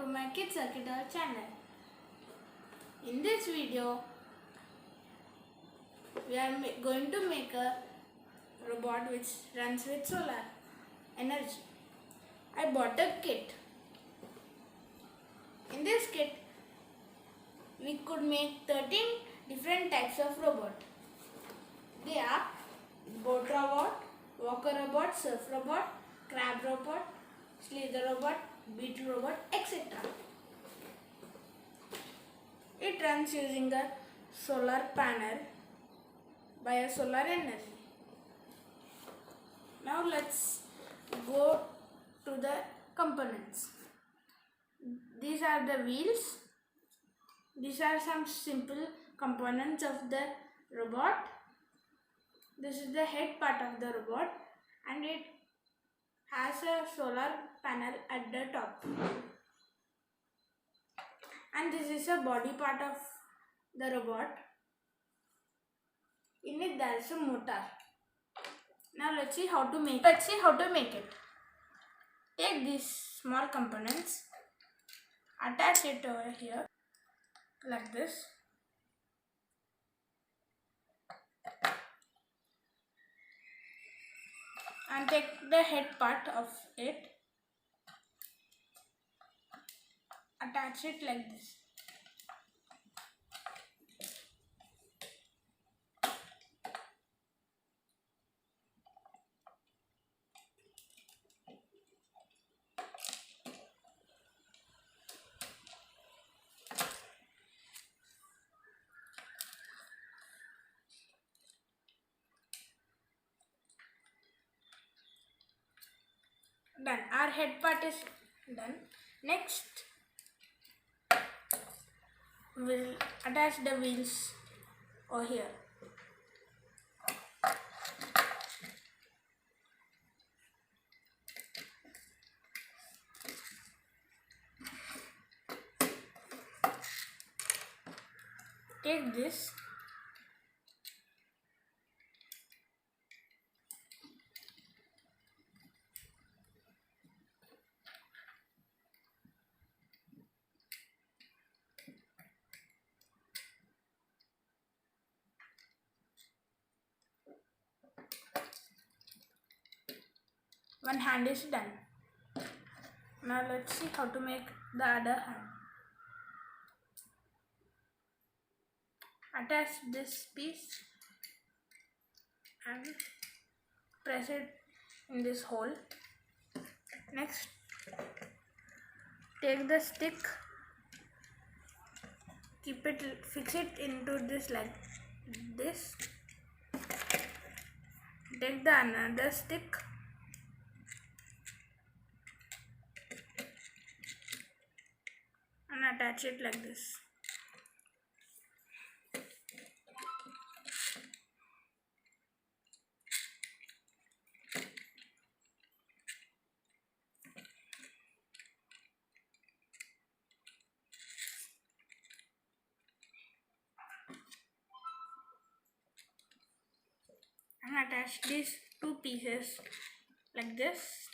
to my Kids Circuitor channel. In this video, we are going to make a robot which runs with solar energy. I bought a kit. In this kit, we could make 13 different types of robot. They are boat robot, walker robot, surf robot, crab robot, slither robot, beetle robot, etc. It runs using a solar panel by a solar energy. Now let's go to the components. These are the wheels. These are some simple components of the robot. This is the head part of the robot and it has a solar panel at the top. And this is a body part of the robot. In it there is a motor. Now let's see how to make it. Take these small components, attach it over here like this. And take the head part of it, attach it like this. Done. Our head part is done. Next, we'll attach the wheels over here. Take this. One hand is done. Now let's see how to make the other hand. Attach this piece and press it in this hole. Next, take the stick, fix it into this like this. Take the another stick, and attach it like this. And attach these two pieces like this.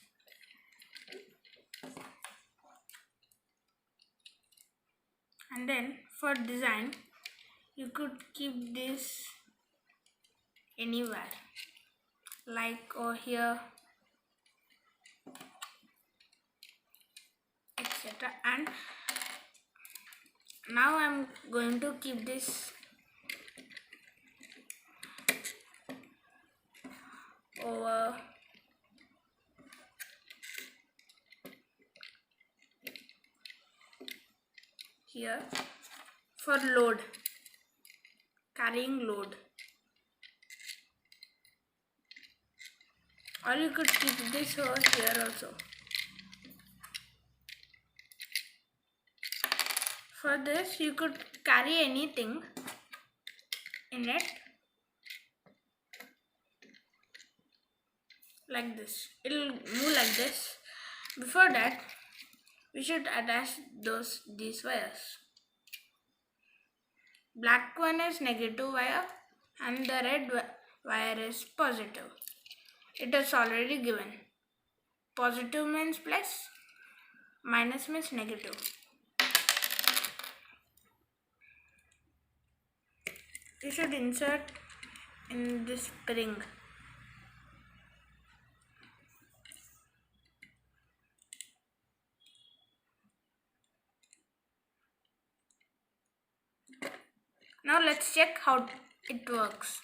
And then for design, you could keep this anywhere, like over here, etc. And now I'm going to keep this over here for load, carrying load. Or you could keep this over here also. For this, you could carry anything in it like this. It will move like this. Before that, we should attach these wires. Black one is negative wire and the red wire is positive. It is already given. Positive means plus, Minus means negative. You should insert in this spring. Now let's check how it works.